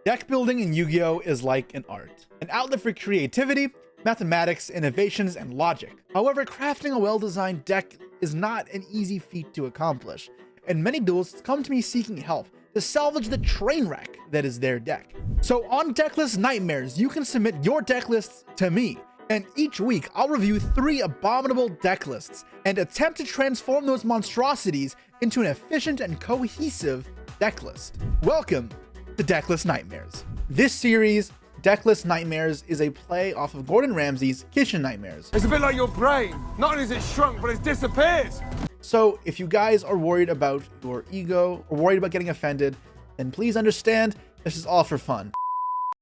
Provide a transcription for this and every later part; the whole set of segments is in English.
Deck building in Yu-Gi-Oh! Is like an art, an outlet for creativity, mathematics, innovations, and logic. However, crafting a well-designed deck is not an easy feat to accomplish, and many duelists come to me seeking help to salvage the train wreck that is their deck. So on Decklist Nightmares, you can submit your deck lists to me, and each week I'll review 3 abominable deck lists and attempt to transform those monstrosities into an efficient and cohesive deck list. Welcome to Decklist Nightmares. This series, Decklist Nightmares, is a play off of Gordon Ramsay's Kitchen Nightmares. It's a bit like your brain. Not only is it shrunk, but it's disappeared. So if you guys are worried about your ego or worried about getting offended, then please understand this is all for fun.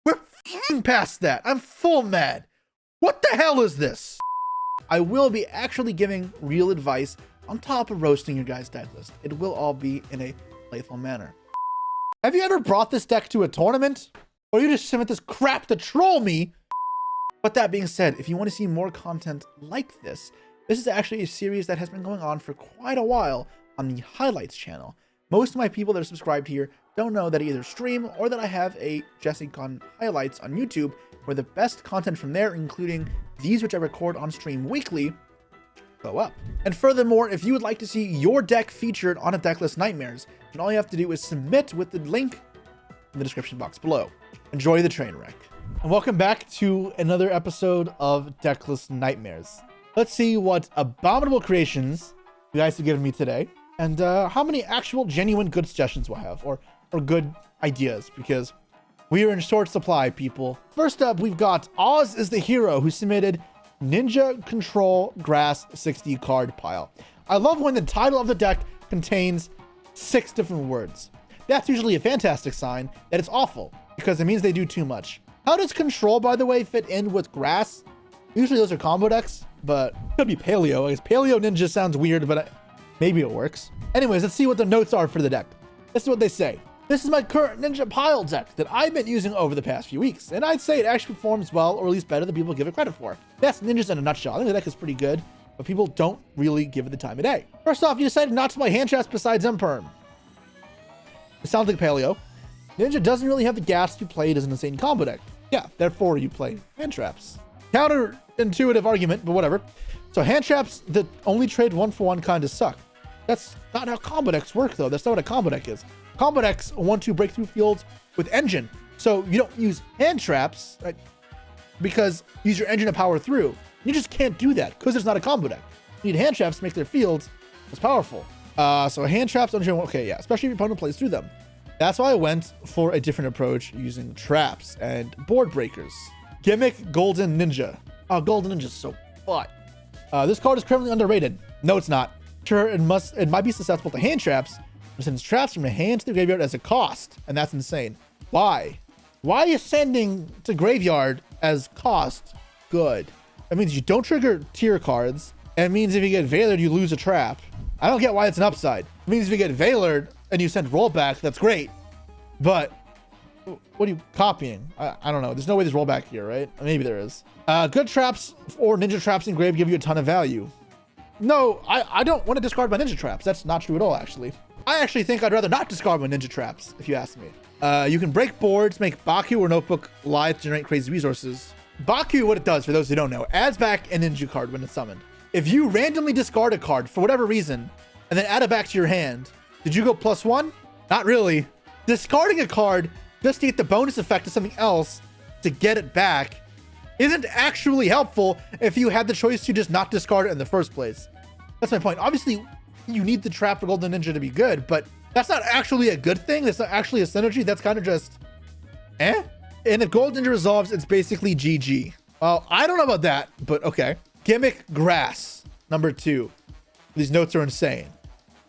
We're f***ing past that. I'm full mad. What the hell is this? I will be actually giving real advice on top of roasting your guys' deck list. It will all be in a playful manner. Have you ever brought this deck to a tournament? Or you just submit this crap to troll me? But that being said, if you want to see more content like this is actually a series that has been going on for quite a while on the Highlights channel. Most of my people that are subscribed here don't know that I either stream or that I have a JesseCon Highlights on YouTube, where the best content from there, including these which I record on stream weekly, go up. And furthermore, if you would like to see your deck featured on a Decklist Nightmares, then all you have to do is submit with the link in the description box below. Enjoy the train wreck. And welcome back to another episode of Decklist Nightmares. Let's see what abominable creations you guys have given me today, and how many actual genuine good suggestions we'll have, or good ideas, because we are in short supply, people. First up, we've got Oz is the Hero, who submitted Ninja Control Grass 60 card pile. I love when the title of the deck contains 6 different words. That's usually a fantastic sign that it's awful, because it means they do too much. How does Control, by the way, fit in with Grass? Usually those are combo decks, but it could be Paleo. I guess Paleo Ninja sounds weird, but maybe it works. Anyways, let's see what the notes are for the deck. This is what they say. This is my current Ninja pile deck that I've been using over the past few weeks, and I'd say it actually performs well, or at least better than people give it credit for. That's Ninjas in a nutshell. I think the deck is pretty good, but people don't really give it the time of day. First off, you decided not to play hand traps besides Imperm. It sounds like Paleo. Ninja doesn't really have the gas to be played as an insane combo deck. Yeah, therefore you play hand traps. Counterintuitive argument, but whatever. So hand traps that only trade 1-for-1 kind of suck. That's not how combo decks work, though. That's not what a combo deck is. Combo decks want to break through fields with engine. So you don't use hand traps, right? Because you use your engine to power through. You just can't do that because it's not a combo deck. You need hand traps to make their fields as powerful. So hand traps, okay, yeah, especially if your opponent plays through them. That's why I went for a different approach using traps and board breakers. Gimmick Golden Ninja. Oh, Golden Ninja is so fun. This card is currently underrated. No, it's not. Sure, it might be susceptible to hand traps, but since traps from the hand to the graveyard as a cost, and that's insane. Why? Why is sending to graveyard as cost good? That means you don't trigger tier cards, and it means if you get Veilered, you lose a trap. I don't get why it's an upside. It means if you get Veilered and you send rollback, that's great. But what are you copying? I don't know. There's no way there's rollback here, right? Maybe there is. Good traps or ninja traps in grave give you a ton of value. No, I don't want to discard my ninja traps. That's not true at all, actually. I actually think I'd rather not discard my ninja traps, if you ask me. You can break boards, make Baku or Notebook live to generate crazy resources. Baku, what it does, for those who don't know, adds back a ninja card when it's summoned. If you randomly discard a card for whatever reason, and then add it back to your hand, did you go +1? Not really. Discarding a card just to get the bonus effect of something else to get it back isn't actually helpful if you had the choice to just not discard it in the first place. That's my point. Obviously, you need the trap for Golden Ninja to be good, but that's not actually a good thing. That's not actually a synergy. That's kind of just eh. And if Golden Ninja resolves, it's basically GG. Well, I don't know about that, but okay. Gimmick Grass, number 2. These notes are insane.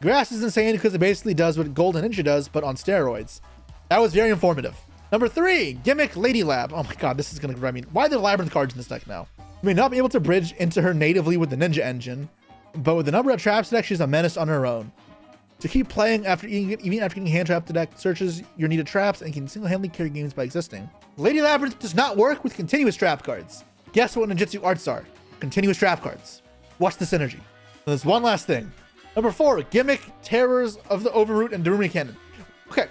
Grass is insane because it basically does what Golden Ninja does, but on steroids. That was very informative. Number 3, Gimmick Lady Lab. Oh my god, this is gonna drive me. Why are there Labyrinth cards in this deck now? I mean, not be able to bridge into her natively with the Ninja engine, but with the number of traps deck, she's a menace on her own. To keep playing even after getting hand trapped, the deck searches your needed traps and can single-handedly carry games by existing. Lady Labyrinth does not work with continuous trap cards. Guess what ninjutsu arts are? Continuous trap cards. What's the synergy? And there's one last thing. Number 4, Gimmick Terrors of the Overroot and Darumi Cannon. Okay,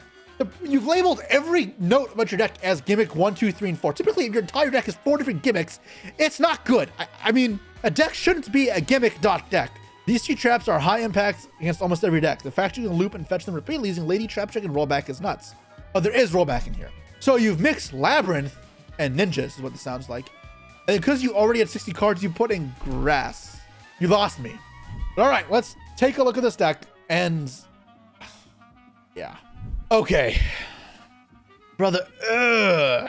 You've labeled every note about your deck as gimmick 1, 2, 3, and 4. Typically, if your entire deck is 4 different gimmicks, it's not good. I mean, a deck shouldn't be a gimmick deck. These two traps are high impact against almost every deck. The fact you can loop and fetch them repeatedly using Lady, Trap Check, and Rollback is nuts. Oh, there is rollback in here. So you've mixed Labyrinth and Ninjas is what this sounds like. And because you already had 60 cards, you put in Grass. You lost me. But all right, let's take a look at this deck and yeah. Okay. Brother, oh,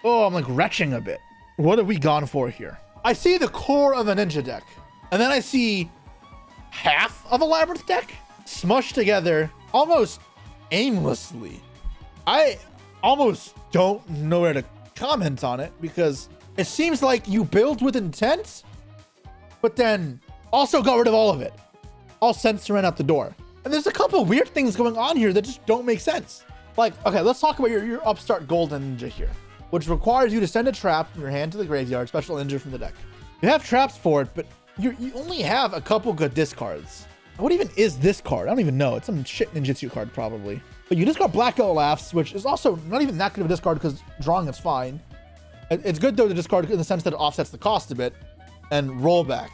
I'm like retching a bit. What have we gone for here? I see the core of a Ninja deck, and then I see half of a Labyrinth deck smushed together almost aimlessly. I almost don't know where to comment on it because it seems like you build with intent, but then also got rid of all of it. All sense ran out the door. And there's a couple weird things going on here that just don't make sense. Like, okay, let's talk about your upstart Golden Ninja here, which requires you to send a trap from your hand to the graveyard, special ninja from the deck. You have traps for it, but you only have a couple good discards. What even is this card? I don't even know. It's some shit ninjutsu card probably. But you discard Black Olafs, which is also not even that good of a discard because drawing is fine. It's good though to discard in the sense that it offsets the cost a bit, and Rollback,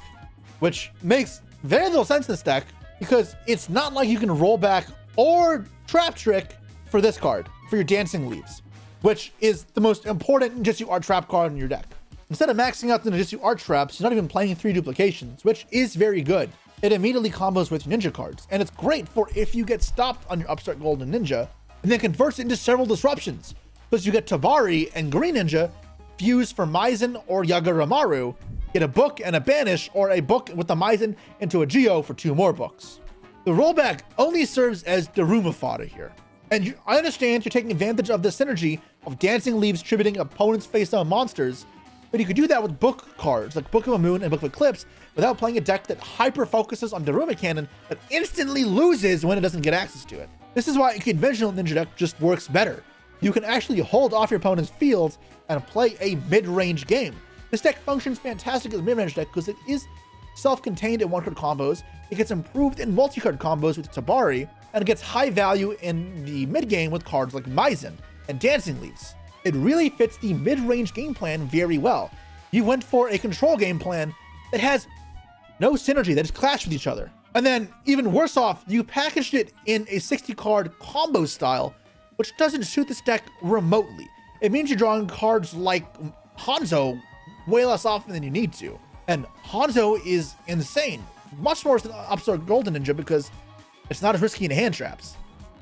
which makes very little sense in this deck because it's not like you can roll back or Trap Trick for this card, for your Dancing Leaves, which is the most important Ninjutsu Art Trap card in your deck. Instead of maxing out the Ninjutsu Art Traps, you're not even playing 3 duplications, which is very good. It immediately combos with ninja cards, and it's great for if you get stopped on your upstart Golden Ninja, and then converts it into several disruptions, because you get Tabari and Green Ninja fuse for Maizen or Yaguramaru, get a book and a banish, or a book with the Maizen into a yugioh for 2 more books. The rollback only serves as Daruma fodder here. And I understand you're taking advantage of the synergy of Dancing Leaves tributing opponents face-down monsters, but you could do that with book cards like Book of a Moon and Book of Eclipse without playing a deck that hyper-focuses on Daruma Cannon that instantly loses when it doesn't get access to it. This is why a conventional ninja deck just works better. You can actually hold off your opponent's fields and play a mid-range game. This deck functions fantastic as a mid-range deck because it is self-contained in 1-card combos, it gets improved in multi-card combos with Tabari, and it gets high value in the mid-game with cards like Maizen and Dancing Leaves. It really fits the mid-range game plan very well. You went for a control game plan that has no synergy, that just clash with each other. And then, even worse off, you packaged it in a 60-card combo style, which doesn't suit this deck remotely. It means you're drawing cards like Hanzo way less often than you need to. And Hanzo is insane, much more than upstart Golden Ninja because it's not as risky in hand traps.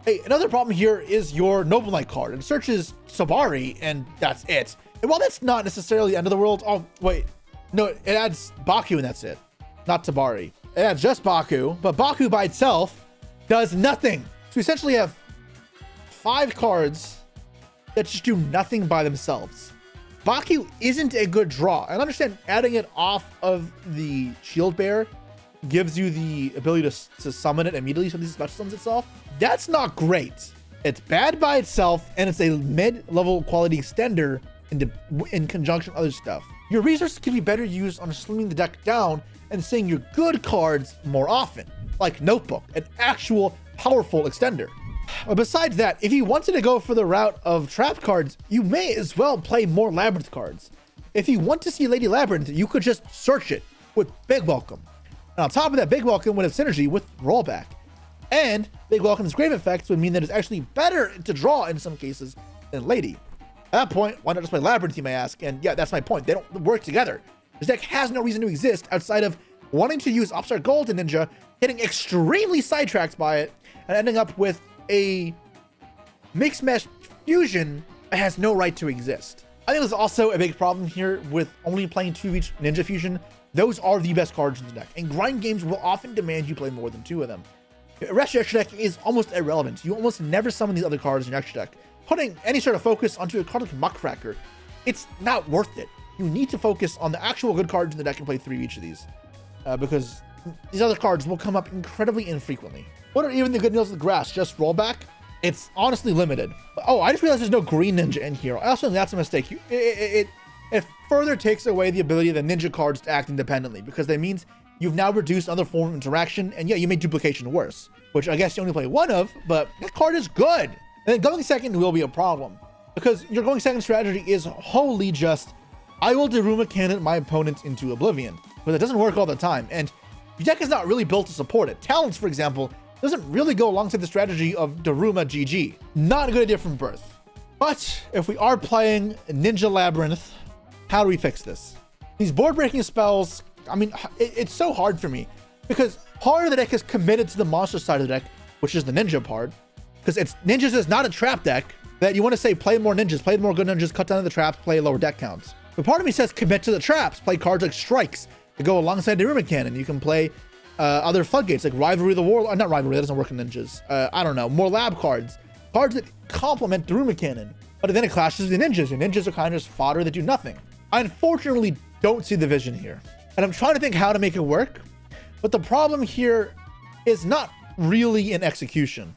Hey, another problem here is your Noble Knight card. It searches Sabari, and that's it. And while that's not necessarily the end of the world, oh, wait. No, it adds Baku, and that's it. Not Tabari. It adds just Baku, but Baku by itself does nothing. So we essentially have 5 cards that just do nothing by themselves. Baku isn't a good draw. I understand adding it off of the Shield Bearer gives you the ability to summon it immediately so this special summons itself. That's not great. It's bad by itself, and it's a mid-level quality extender in conjunction with other stuff. Your resources can be better used on slimming the deck down and seeing your good cards more often, like Notebook, an actual powerful extender. But besides that, if you wanted to go for the route of trap cards, you may as well play more Labyrinth cards. If you want to see Lady Labyrinth, you could just search it with Big Welcome. And on top of that, Big Welcome would have synergy with Rollback. And Big Welcome's Grave effects would mean that it's actually better to draw in some cases than Lady. At that point, why not just play Labyrinth, you may ask? And yeah, that's my point. They don't work together. This deck has no reason to exist outside of wanting to use Upstart Golden Ninja, getting extremely sidetracked by it, and ending up with a Mix Mesh Fusion that has no right to exist. I think there's also a big problem here with only playing 2 of each Ninja Fusion. Those are the best cards in the deck, and grind games will often demand you play more than 2 of them. The rest of your extra deck is almost irrelevant. You almost never summon these other cards in your extra deck. Putting any sort of focus onto a card like Muckracker, it's not worth it. You need to focus on the actual good cards in the deck and play 3 of each of these, because these other cards will come up incredibly infrequently. What are even the good deals with the grass? Just Rollback? It's honestly limited. Oh, I just realized there's no Green Ninja in here. I also think that's a mistake. It further takes away the ability of the ninja cards to act independently, because that means you've now reduced other form of interaction, and yeah, you made duplication worse, which I guess you only play 1 of, but that card is good. And then going second will be a problem, because your going second strategy is wholly just, I will Daruma cannon my opponent into oblivion, but it doesn't work all the time. And your deck is not really built to support it. Talents, for example, doesn't really go alongside the strategy of Daruma GG. Not a good idea from birth. But if we are playing Ninja Labyrinth, how do we fix this? These board breaking spells, I mean, it's so hard for me because part of the deck is committed to the monster side of the deck, which is the ninja part, because ninjas is not a trap deck that you want to say play more ninjas, play more good ninjas, cut down the traps, play lower deck counts. But part of me says commit to the traps, play cards like Strikes to go alongside the Daruma Cannon. You can play other floodgates like Rivalry of the Warlord, not Rivalry, that doesn't work in ninjas. I don't know, more lab cards that complement Daruma Cannon. But then it clashes with the ninjas, and ninjas are kind of just fodder that do nothing. I unfortunately don't see the vision here. And I'm trying to think how to make it work. But the problem here is not really in execution.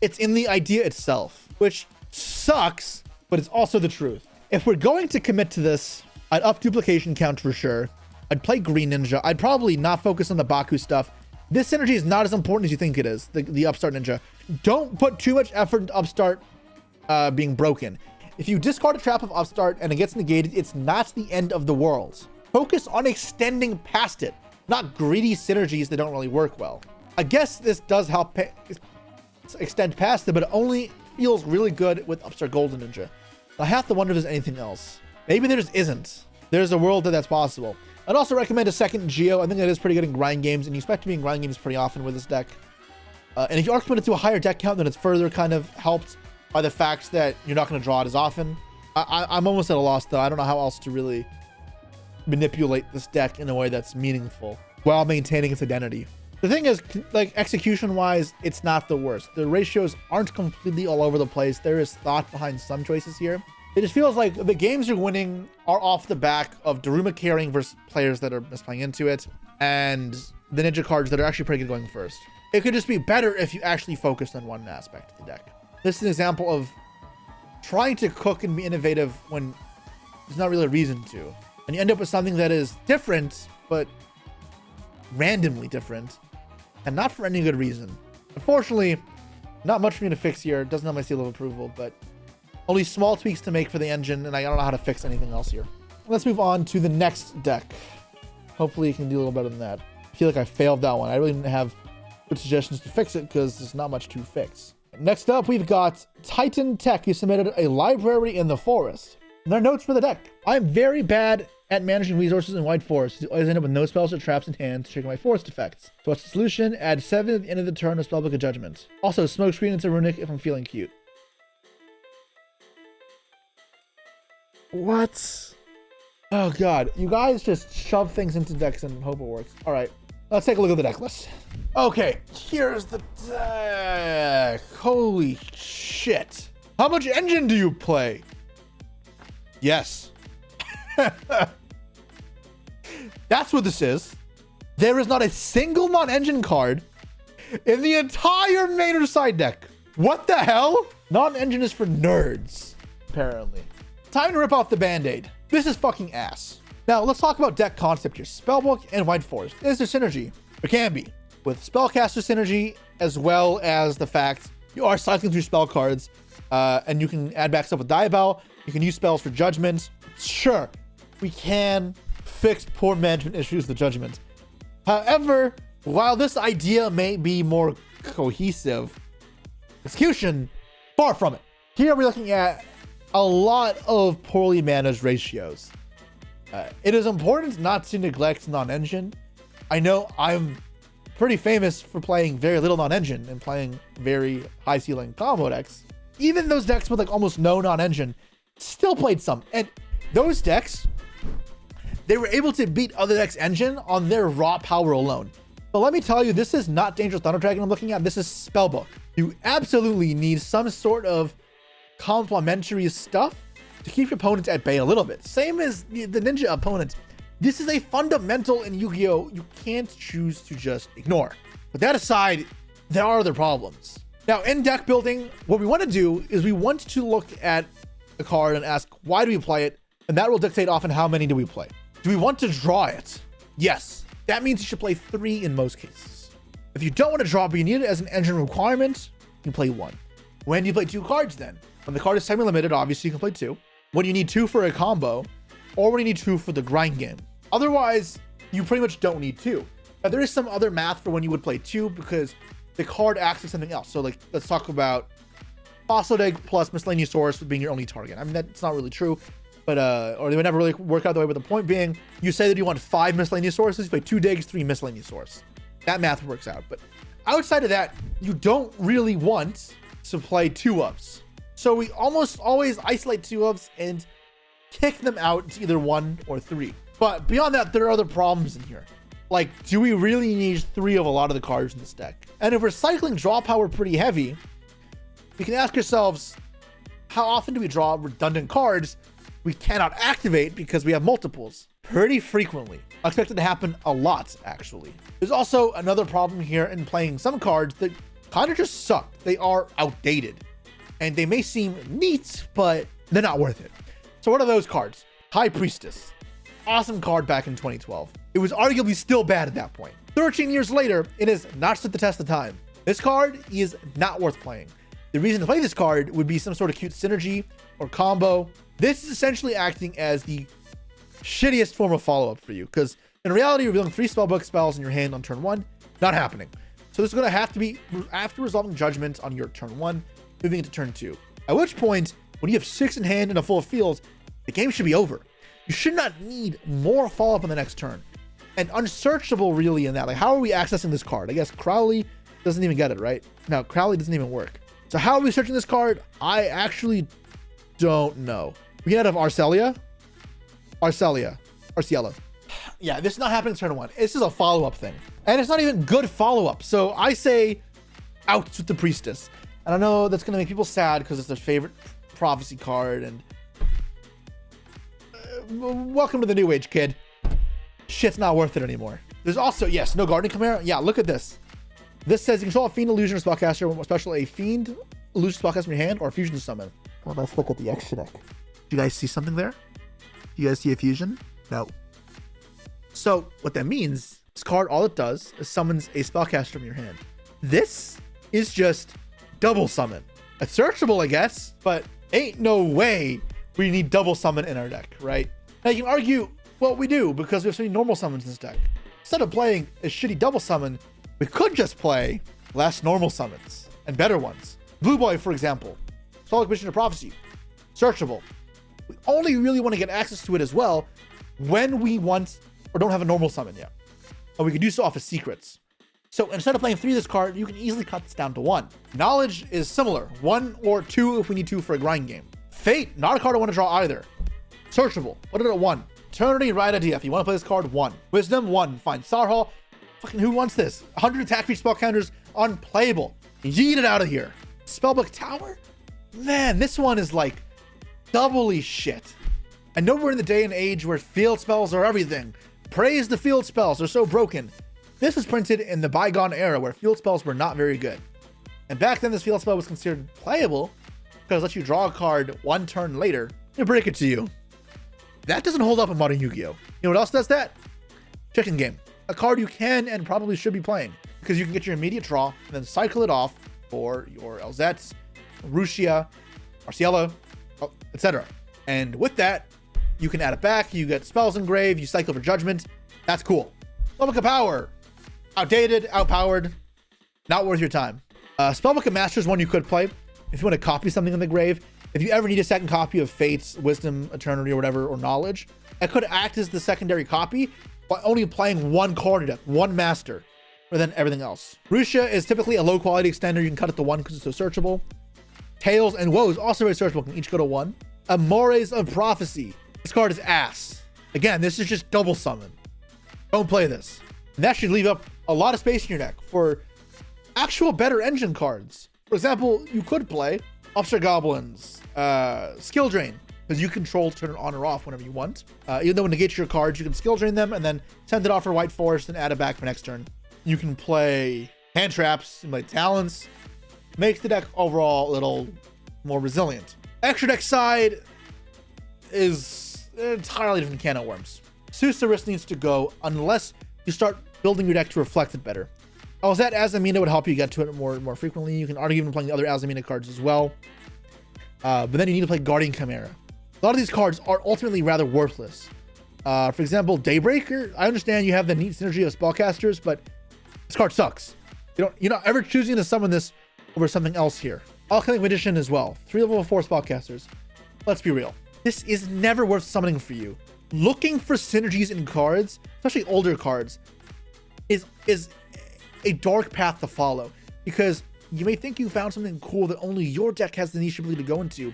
It's in the idea itself, which sucks, but it's also the truth. If we're going to commit to this, I'd up duplication count for sure. I'd play Green Ninja. I'd probably not focus on the Baku stuff. This synergy is not as important as you think it is, the Upstart Ninja. Don't put too much effort into Upstart being broken. If you discard a trap of Upstart and it gets negated, it's not the end of the world. Focus on extending past it, not greedy synergies that don't really work well. I guess this does help extend past it, but it only feels really good with Upstart Golden Ninja. I have to wonder if there's anything else. Maybe there just isn't. There's a world that's possible. I'd also recommend a second Yugioh. I think that is pretty good in grind games, and you expect to be in grind games pretty often with this deck. And if you are committed to a higher deck count, then it's further kind of helped by the fact that you're not going to draw it as often. I'm almost at a loss, though. I don't know how else to really manipulate this deck in a way that's meaningful while maintaining its identity. The thing is, like, execution-wise, it's not the worst. The ratios aren't completely all over the place. There is thought behind some choices here. It just feels like the games you're winning are off the back of Daruma carrying versus players that are misplaying into it, and the ninja cards that are actually pretty good going first. It could just be better if you actually focused on one aspect of the deck. This is an example of trying to cook and be innovative when there's not really a reason to. And you end up with something that is different, but randomly different, and not for any good reason. Unfortunately, not much for me to fix here. It doesn't have my seal of approval, but only small tweaks to make for the engine, and I don't know how to fix anything else here. Let's move on to the next deck. Hopefully you can do a little better than that. I feel like I failed that one. I really didn't have good suggestions to fix it because there's not much to fix. Next up, we've got Titan Tech, who submitted a library in the forest. And their notes for the deck. I'm very bad at managing resources in White Forest. I always end up with no spells or traps in hand to trigger my forest effects. So what's the solution? Add 7 at the end of the turn with Spellbook of Judgment. Also, Smokescreen into Runic if I'm feeling cute. What? Oh god, you guys just shove things into decks and hope it works. All right, let's take a look at the deck list. Okay, here's the deck. Holy shit. How much engine do you play? Yes. That's what this is. There is not a single non-engine card in the entire main or side deck. What the hell? Non-engine is for nerds, apparently. Time to rip off the band-aid. This is fucking ass. Now, let's talk about deck concept here. Spellbook and White Forest. Is there synergy? There can be. With spellcaster synergy, as well as the fact you are cycling through spell cards, and you can add back stuff with Diabell. You can use spells for Judgment. Sure, we can fix poor management issues with Judgment. However, while this idea may be more cohesive, execution, far from it. Here we're looking at a lot of poorly managed ratios. It is important not to neglect non-engine. I know I'm pretty famous for playing very little non-engine and playing very high ceiling combo decks. Even those decks with like almost no non-engine still played some. And those decks, they were able to beat other decks' engine on their raw power alone. But let me tell you, this is not Dangerous Thunder Dragon I'm looking at. This is Spellbook. You absolutely need some sort of complementary stuff to keep your opponents at bay a little bit. Same as the ninja opponent. This is a fundamental in Yu-Gi-Oh! You can't choose to just ignore. But that aside, there are other problems. Now, in deck building, what we want to do is we want to look at a card and ask, why do we play it? And that will dictate often how many do we play. Do we want to draw it? Yes. That means you should play 3 in most cases. If you don't want to draw, but you need it as an engine requirement, you can play 1. When do you play 2 cards then? When the card is semi-limited, obviously you can play 2. When you need 2 for a combo, or when you need 2 for the grind game. Otherwise, you pretty much don't need 2. Now, there is some other math for when you would play 2 because the card acts as something else. So like, let's talk about Fossil Egg plus Miscellaneous Source being your only target. I mean, that's not really true, but, or they would never really work out the way, but the point being, you say that you want 5 Miscellaneous Sources, you play 2 digs, 3 Miscellaneous Source. That math works out. But outside of that, you don't really want to play 2-ups. So we almost always isolate 2-ups and kick them out to either 1 or 3. But beyond that, there are other problems in here. Like, do we really need 3 of a lot of the cards in this deck? And if we're cycling draw power pretty heavy, we can ask ourselves, how often do we draw redundant cards we cannot activate because we have multiples? Pretty frequently. I expect it to happen a lot, actually. There's also another problem here in playing some cards that kind of just suck. They are outdated. And they may seem neat, but they're not worth it. So what are those cards? High Priestess. Awesome card back in 2012. It was arguably still bad at that point. 13 years later, it has not stood the test of time. This card is not worth playing. The reason to play this card would be some sort of cute synergy or combo. This is essentially acting as the shittiest form of follow-up for you, because in reality, revealing 3 spellbook spells in your hand on turn 1, not happening. So this is going to have to be after resolving Judgment on your turn 1, moving into turn 2. At which point, when you have 6 in hand and a full field, the game should be over. You should not need more follow-up on the next turn. And unsearchable really in that. Like, how are we accessing this card? I guess Crowley doesn't even get it, right? No, Crowley doesn't even work. So how are we searching this card? I actually don't know. We get out of Arcelia. Yeah, this is not happening turn 1. This is a follow-up thing. And it's not even good follow-up. So I say out with the Priestess. And I know that's going to make people sad because it's their favorite prophecy card. And welcome to the new age, kid. Shit's not worth it anymore. There's also, yes, no Guardian Chimera. Yeah, look at this. This says you control a Fiend, Illusion, or Spellcaster, especially a Fiend, Illusion, Spellcaster in your hand, or a Fusion Summon. Well, let's look at the extra deck. Do you guys see something there? Do you guys see a Fusion? No. So what that means, this card, all it does is summons a Spellcaster from your hand. This is just double summon. It's searchable, I guess, but ain't no way we need double summon in our deck, right? Now you can argue, well, we do, because we have so many normal summons in this deck. Instead of playing a shitty double summon, we could just play less normal summons and better ones. Blue Boy, for example, Spellbook Mission of Prophecy, searchable. We only really want to get access to it as well when we want or don't have a normal summon yet. Or we can do so off of secrets. So instead of playing 3 of this card, you can easily cut this down to 1. Knowledge is similar, 1 or 2 if we need 2 for a grind game. Fate, not a card I want to draw either. Searchable, put it at 1. Eternity, right idea. If you want to play this card, 1. Wisdom, 1. Fine. Star Hall, fucking who wants this? 100 attack for each spell counters, unplayable. Yeet it out of here. Spellbook Tower? Man, this one is like doubly shit. I know we're in the day and age where field spells are everything. Praise the field spells, they're so broken. This was printed in the bygone era where field spells were not very good. And back then this field spell was considered playable because it lets you draw a card 1 turn later and break it to you. That doesn't hold up in modern Yu-Gi-Oh! You know what else does that? Chicken Game. A card you can and probably should be playing because you can get your immediate draw and then cycle it off for your Elzets, Rushia, Arciela, etc. And with that, you can add it back, you get spells engraved, you cycle for Judgment. That's cool. Spellbook of Power. Outdated, outpowered, not worth your time. Spellbook of Master is one you could play if you want to copy something in the grave. If you ever need a second copy of Fates, Wisdom, Eternity, or whatever, or Knowledge, it could act as the secondary copy by only playing 1 card in deck, 1 master, rather than everything else. Rushia is typically a low quality extender. You can cut it to 1 because it's so searchable. Tails and Woes, also very searchable, can each go to 1. Amores of Prophecy. This card is ass. Again, this is just double summon. Don't play this. And that should leave up a lot of space in your deck for actual better engine cards. For example, you could play Upstart Goblins, Skill Drain, because you control turn it on or off whenever you want. Even though it negates your cards, you can Skill Drain them and then send it off for White Forest and add it back for next turn. You can play Hand Traps and play Talents. Makes the deck overall a little more resilient. Extra deck side is an entirely different can of worms. Susaris needs to go unless you start building your deck to reflect it better. that Azamina would help you get to it more frequently. You can argue even playing the other Azamina cards as well. But then you need to play Guardian Chimera. A lot of these cards are ultimately rather worthless. For example, Daybreaker. I understand you have the neat synergy of spellcasters, but this card sucks. You're not ever choosing to summon this over something else here. Alchemic Magician as well. 3 level 4 spellcasters. Let's be real. This is never worth summoning for you. Looking for synergies in cards, especially older cards, is a dark path to follow, because you may think you found something cool that only your deck has the niche ability to go into,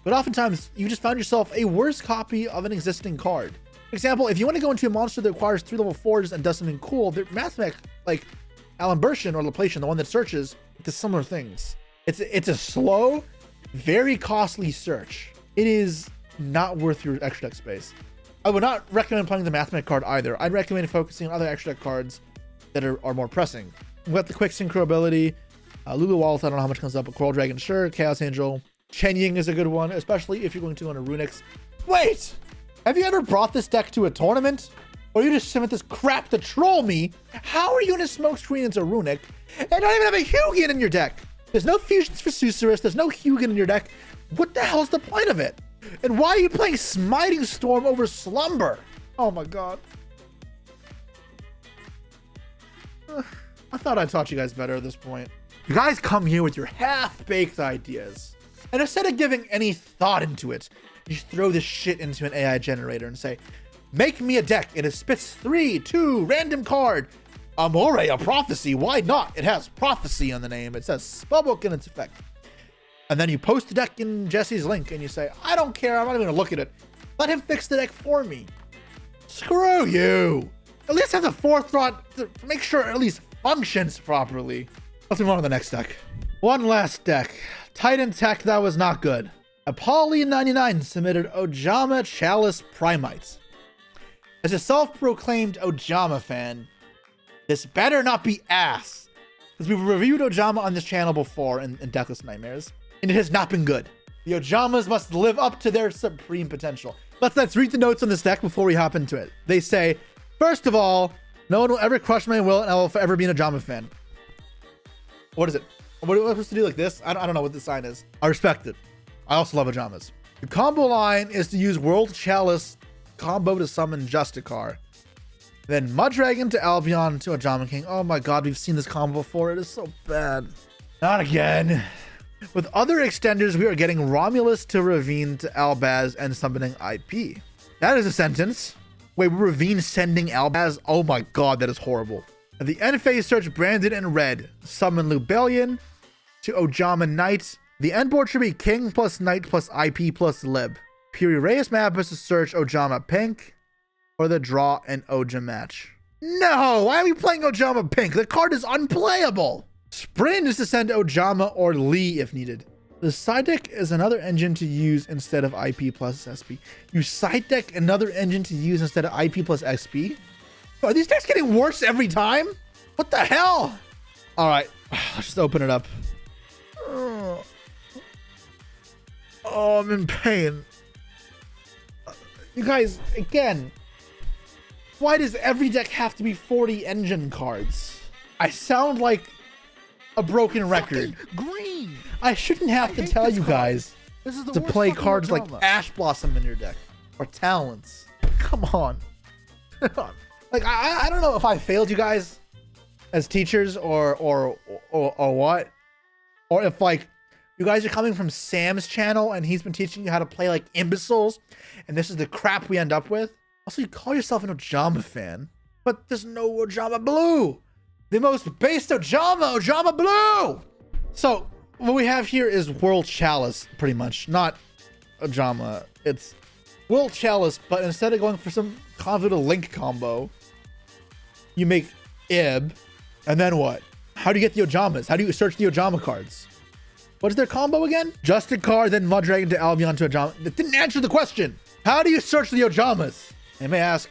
but oftentimes you just found yourself a worse copy of an existing card. For example, if you want to go into a monster that requires 3 level 4s and does something cool, the Mathmech, like Alan Bershin or Laplacian, the one that searches, does similar things. It's a slow, very costly search. It is not worth your extra deck space. I would not recommend playing the Mathmech card either. I'd recommend focusing on other extra deck cards that are more pressing. We've got the quick synchro ability. Lulu Wallet, I don't know how much comes up, but Coral Dragon, sure. Chaos Angel. Chen Ying is a good one, especially if you're going to on a Runix. Wait! Have you ever brought this deck to a tournament? Or you just submit this crap to troll me? How are you gonna smoke screen into Runic and not even have a Hugin in your deck? There's no fusions for Susurrus, there's no Hugin in your deck. What the hell's the point of it? And why are you playing Smiting Storm over Slumber? Oh my god. I thought I taught you guys better at this point. You guys come here with your half-baked ideas, and instead of giving any thought into it, you throw this shit into an AI generator and say, make me a deck, and it spits 3, 2, random card. Amore, a prophecy, why not? It has prophecy on the name. It says spellbook in its effect. And then you post the deck in Jesse's link and you say, I don't care, I'm not even gonna look at it. Let him fix the deck for me. Screw you. At least have the forethought to make sure it at least functions properly. Let's move on to the next deck. One last deck. Titan Tech, that was not good. Apolly99 submitted Ojama Chalice Primites. As a self-proclaimed Ojama fan, this better not be ass. Because we've reviewed Ojama on this channel before in Decklist Nightmares, and it has not been good. The Ojamas must live up to their supreme potential. Let's read the notes on this deck before we hop into it. They say, first of all, no one will ever crush my will, and I will forever be an Ojama fan. What is it? What am I supposed to do like this? I don't know what this sign is. I respect it. I also love Ojamas. The combo line is to use World Chalice combo to summon Justicar. Then Mudragon to Albion to Ojama King. Oh my god, we've seen this combo before. It is so bad. Not again. With other extenders, we are getting Romulus to Ravine to Albaz and summoning IP. That is a sentence. Wait, Ravine sending Albaz? Oh my god, that is horrible. At the end phase, search Brandon and Red. Summon Lubellion to Ojama Knight. The end board should be King plus Knight plus IP plus Lib. Puri Reyes map is to search Ojama Pink or the draw an Oja match. No, why are we playing Ojama Pink? The card is unplayable. Sprint is to send Ojama or Lee if needed. The side deck is another engine to use instead of IP plus SP. You side deck another engine to use instead of IP plus XP? Are these decks getting worse every time? What the hell? All right, let's just open it up. Oh, I'm in pain. You guys, again, why does every deck have to be 40 engine cards? I sound like a broken record. Green. I shouldn't have to tell you guys to play cards like Ash Blossom in your deck or Talents. Come on. Like, I don't know if I failed you guys as teachers or what, or if like you guys are coming from Sam's channel and he's been teaching you how to play like imbeciles and this is the crap we end up with. Also, you call yourself an Ojama fan, but there's no Ojama Blue. The most based Ojama Blue. So what we have here is World Chalice, pretty much, not Ojama. It's World Chalice, but instead of going for some convoluted link combo, you make Ib, and then what? How do you get the Ojamas? How do you search the Ojama cards? What is their combo again? Just a card, then Mudragon to Albion to Ojama. That didn't answer the question. How do you search the Ojamas? They may ask,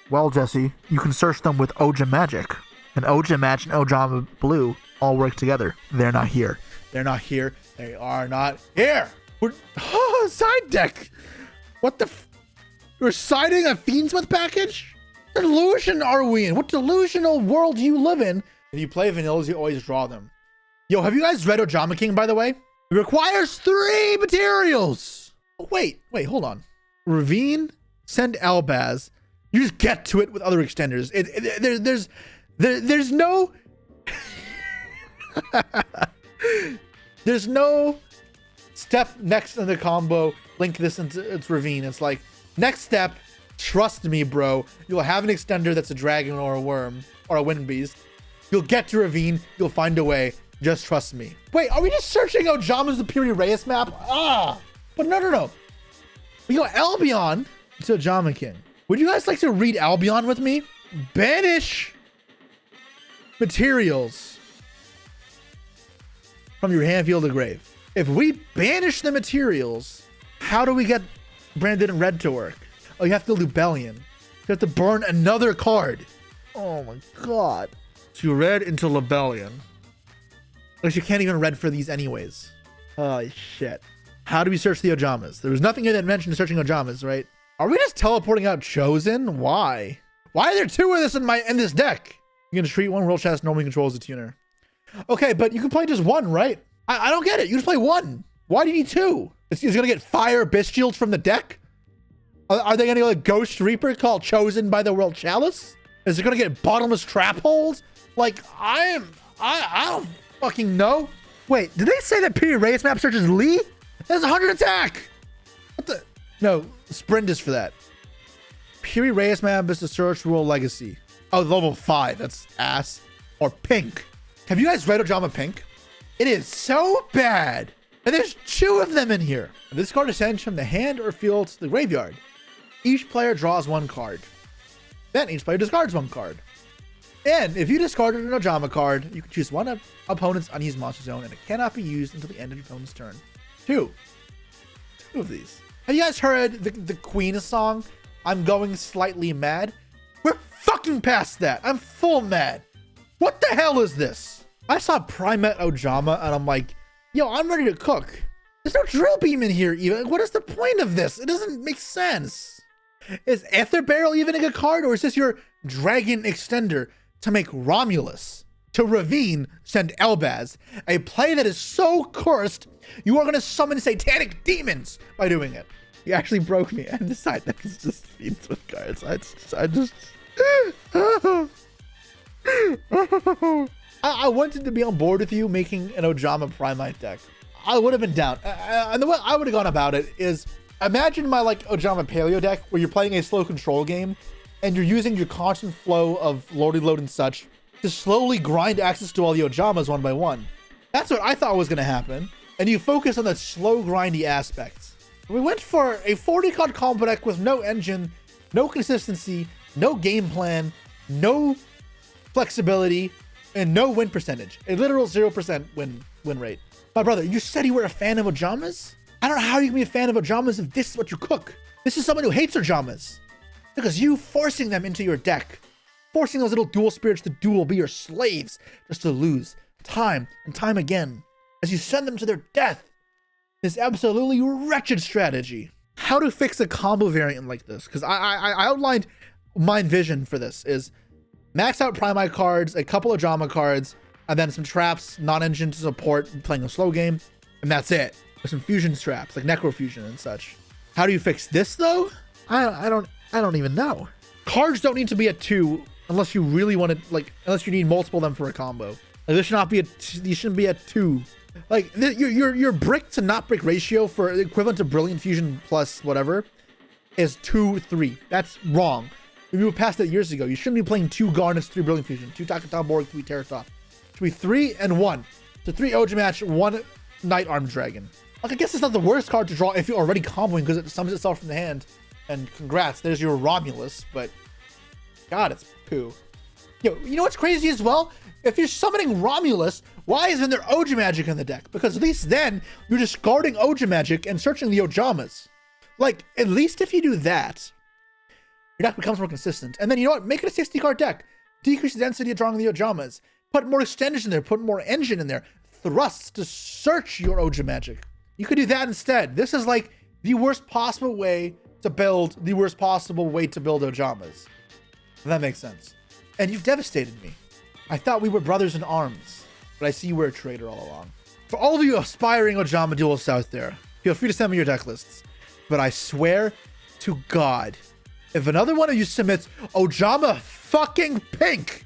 well, Jesse, you can search them with Oja Magic. And Oja Match and Ojama Blue all work together. They're not here. They're not here. They are not here. We're side deck. What the You're siding a Fiendsmith package? What delusion are we in? What delusional world do you live in If you play vanillas, you always draw them. Yo, have you guys read Ojama King, by the way? It requires 3 materials. Oh, wait, hold on. Ravine, send Albaz. You just get to it with other extenders. There's no... There's no step next in the combo, link this into its Ravine. It's like, next step, trust me, bro. You'll have an extender that's a dragon or a worm or a wind beast. You'll get to Ravine. You'll find a way. Just trust me. Wait, are we just searching Ojama's the Piri Reyes map? But no. We go Albion to Ojama King. Would you guys like to read Albion with me? Banish materials from your hand, field, or grave. If we banish the materials, how do we get Branded and Red to work? Oh, you have to do Lubellion. You have to burn another card. Oh my god. So you red into Lubellion. Because you can't even red for these anyways. Oh shit. How do we search the Ojamas? There was nothing in that mentioned searching Ojamas, right? Are we just teleporting out Chosen? Why? Why are there 2 of this in this deck? You can treat 1 world chest normally controls a tuner. Okay, but you can play just 1, right? I don't get it. You just play 1. Why do you need 2? It's gonna get fire Abyss Shields from the deck? Are they gonna go like Ghost Reaper called Chosen by the World Chalice? Is it gonna get bottomless trap holes? Like, I don't fucking know. Wait, did they say that Piri Reyes map searches Lee? That's 100 attack. What the? No, sprint is for that. Piri Reyes map is to search World Legacy. Oh, level 5. That's ass. Or Pink. Have you guys read Ojama Pink? It is so bad. And there's 2 of them in here. This card descends from the hand or field to the graveyard. Each player draws 1 card. Then each player discards 1 card. And if you discarded an Ojama card, you can choose 1 opponent's unused monster zone, and it cannot be used until the end of your opponent's turn. 2 of these. Have you guys heard the Queen song, I'm Going Slightly Mad? We're fucking past that. I'm full mad. What the hell is this? I saw Primet Ojama and I'm like, yo, I'm ready to cook. There's no drill beam in here even. What is the point of this? It doesn't make sense. Is Ether Barrel even a good card, or is this your dragon extender to make Romulus? To Ravine, send Elbaz. A play that is so cursed, you are going to summon satanic demons by doing it. You actually broke me. And the side deck is just feeds with cards. I wanted to be on board with you making an Ojama Primite deck. I would have been down. And the way I would have gone about it is, imagine my like Ojama Paleo deck where you're playing a slow control game and you're using your constant flow of loading load and such to slowly grind access to all the Ojamas 1 by 1. That's what I thought was going to happen. And you focus on the slow grindy aspects. We went for a 40 card combo deck with no engine, no consistency, no game plan, no flexibility, and no win percentage. A literal 0% win rate. My brother, you said you were a fan of Ojamas? I don't know how you can be a fan of Ojamas if this is what you cook. This is someone who hates Ojamas. Because you forcing them into your deck, forcing those little dual spirits to duel, be your slaves, just to lose time and time again as you send them to their death. This absolutely wretched strategy. How to fix a combo variant like this? Because I outlined my vision for this is max out Primite cards, a couple of Ojama cards, and then some traps, non-engine to support playing a slow game, and that's it. There's some fusion traps like Necrofusion and such. How do you fix this though? I don't even know. Cards don't need to be at 2 unless you really want to, like, unless you need multiple of them for a combo. Like, this should not be these shouldn't be at 2. Like, your brick to not brick ratio for equivalent to Brilliant Fusion plus whatever is 2-3. That's wrong. We moved past that years ago. You shouldn't be playing 2 Garnets, 3 Brilliant Fusion, 2 Takata Borg, 3 Terratop. It should be 3 and 1. So 3 Oja match, 1 Night Arm Dragon. Like, I guess it's not the worst card to draw if you're already comboing because it summons itself from the hand. And congrats, there's your Romulus, but God, it's poo. Yo, you know what's crazy as well? If you're summoning Romulus, why isn't there Oja Magic in the deck? Because at least then you're discarding Oja Magic and searching the Ojamas. Like, at least if you do that, your deck becomes more consistent. And then, you know what? Make it a 60 card deck. Decrease the density of drawing the Ojamas. Put more extensions in there. Put more engine in there. Thrusts to search your Oja Magic. You could do that instead. This is like the worst possible way to build Ojamas. If that makes sense. And you've devastated me. I thought we were brothers in arms, but I see you were a traitor all along. For all of you aspiring Ojama duelists out there, feel free to send me your deck lists. But I swear to God, if another one of you submits Ojama fucking pink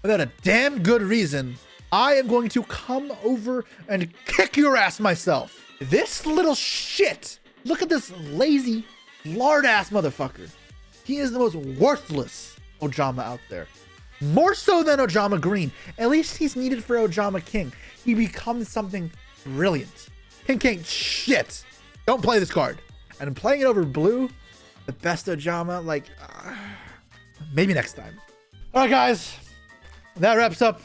without a damn good reason, I am going to come over and kick your ass myself. This little shit. Look at this lazy, lard-ass motherfucker. He is the most worthless Ojama out there. More so than Ojama Green. At least he's needed for Ojama King. He becomes something brilliant. Pink ain't shit. Don't play this card. And I'm playing it over blue. The best Ojama, like, maybe next time. All right, guys. That wraps up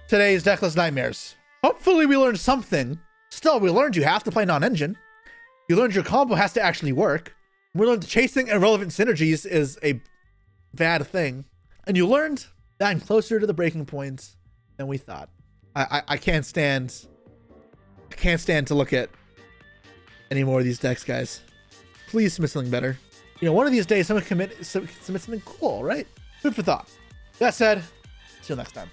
today's Decklist Nightmares. Hopefully we learned something. Still, we learned you have to play non-engine. You learned your combo has to actually work. We learned chasing irrelevant synergies is a bad thing. And you learned that I'm closer to the breaking point than we thought. I can't stand to look at any more of these decks, guys. Please submit something better. You know, one of these days someone submit something cool, right? Food for thought. That said, see you next time.